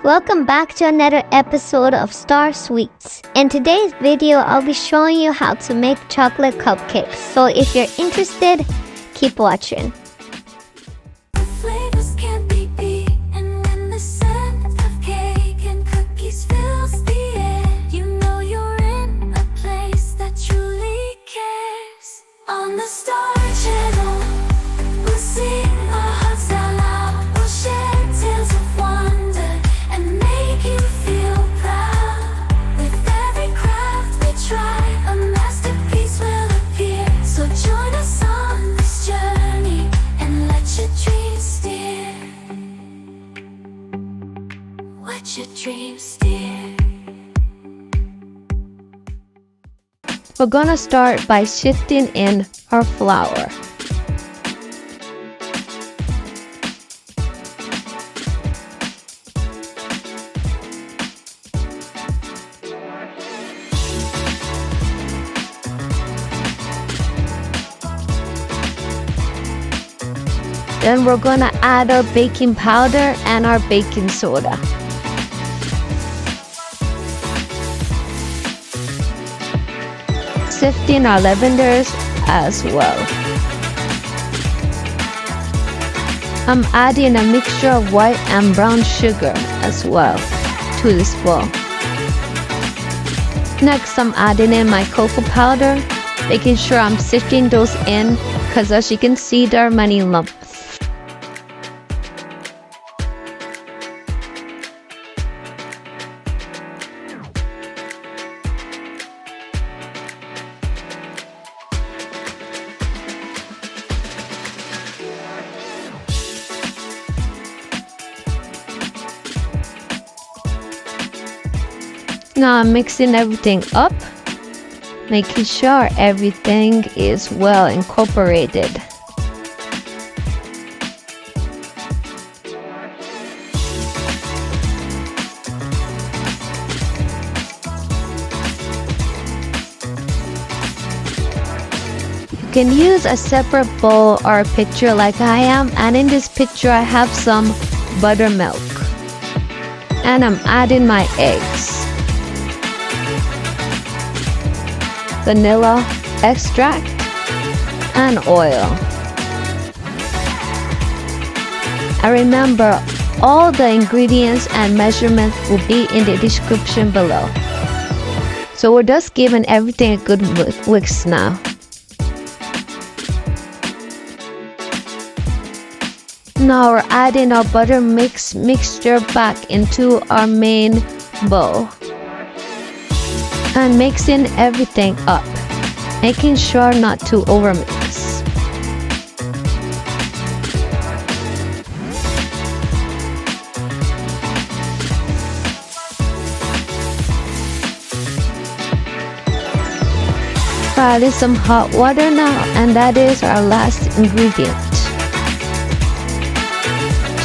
Welcome back to another episode of Star Sweets. In today's video, I'll be showing you how to make chocolate cupcakes. So if you're interested, keep watching. Flavors can't be beat, and when the scent of cake and cookies fills the air, you know you're in a place that truly cares. On the Star Channel, we'll sing our hearts out loud. We'll share tales of wonder and make you feel proud. With every craft we try, a masterpiece will appear. So join us on this journey and let your dreams steer. Let your dreams steer. We're gonna start by sifting in our flour. Then we're gonna add our baking powder and our baking soda. Sifting our leavens as well. I'm adding a mixture of white and brown sugar as well to this bowl. Next, I'm adding in my cocoa powder, making sure I'm sifting those in because as you can see, there are many lumps. Now I'm mixing everything up, making sure everything is well incorporated. You can use a separate bowl or a pitcher like I am, and in this pitcher I have some buttermilk. And I'm adding my eggs, vanilla extract, and oil. And remember, all the ingredients and measurements will be in the description below. So we're just giving everything a good mix now. Now we're adding our butter mixture back into our main bowl and mixing everything up, making sure not to overmix. Adding some hot water now, and that is our last ingredient.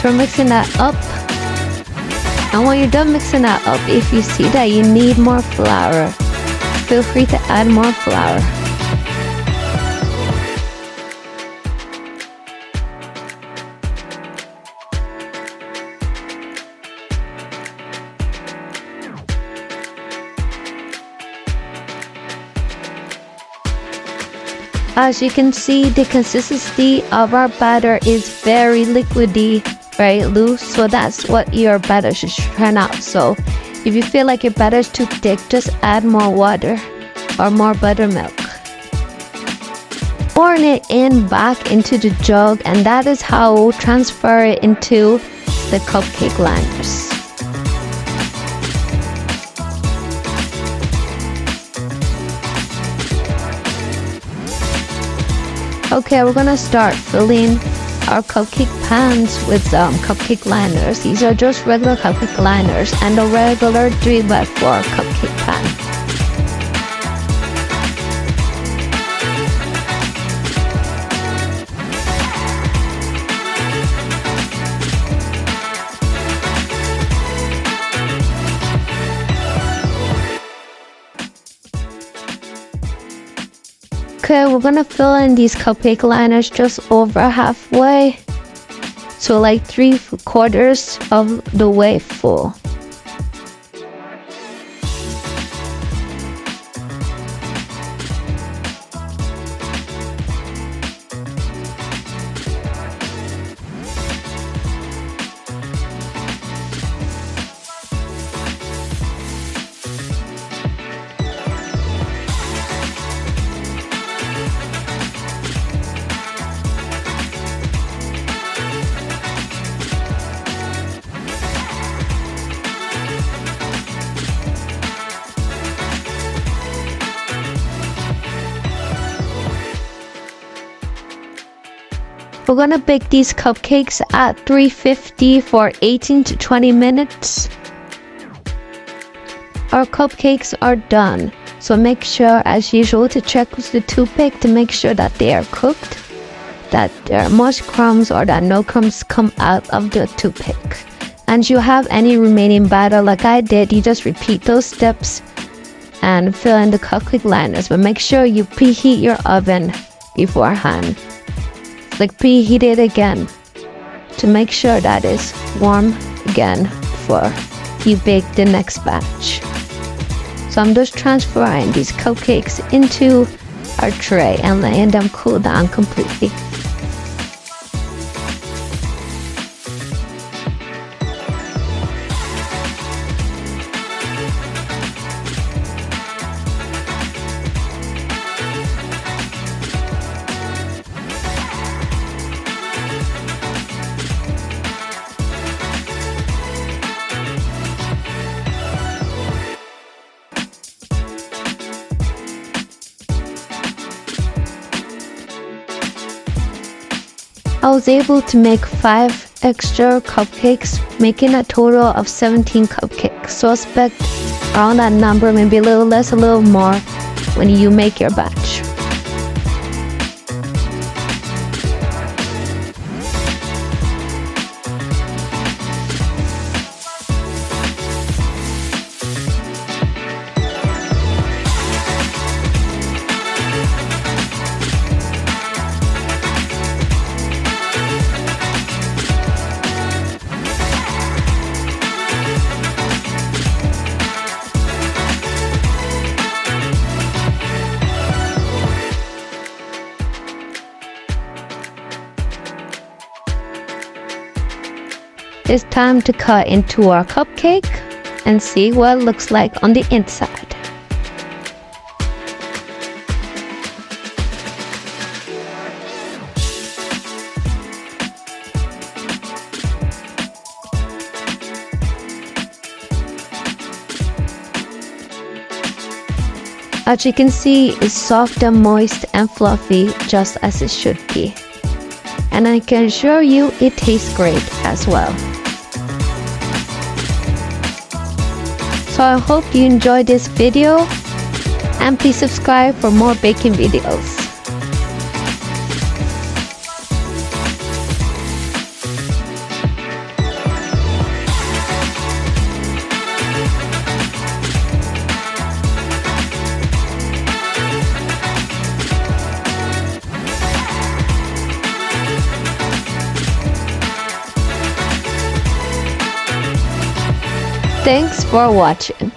So we're mixing that up. And when you're done mixing that up, if you see that you need more flour, feel free to add more flour. As you can see, the consistency of our batter is very liquidy, very loose, so that's what your batter should turn out. So if you feel like your batter is too thick, just add more water or more buttermilk. Pour it in back into the jug, and that is how we'll transfer it into the cupcake liners. Okay, we're gonna start filling our cupcake pans with cupcake liners. These are just regular cupcake liners and a regular 3x4 cupcake pan. Okay, we're gonna fill in these cupcake liners just over halfway. So like 3/4 of the way full. We're gonna bake these cupcakes at 350 for 18 to 20 minutes. Our cupcakes are done, so make sure as usual to check with the toothpick to make sure that they are cooked, that there are much crumbs or that no crumbs come out of the toothpick. And if you have any remaining batter like I did, you just repeat those steps and fill in the cupcake liners, but make sure you preheat your oven beforehand. Like preheat it again to make sure that is warm again before you bake the next batch. So I'm just transferring these cupcakes into our tray and letting them cool down completely. I was able to make 5 extra cupcakes, making a total of 17 cupcakes. So expect around that number, maybe a little less, a little more when you make your batch. It's time to cut into our cupcake and see what it looks like on the inside. As you can see, it's soft and moist and fluffy, just as it should be. And I can assure you it tastes great as well. So I hope you enjoyed this video, and please subscribe for more baking videos. Thanks for watching.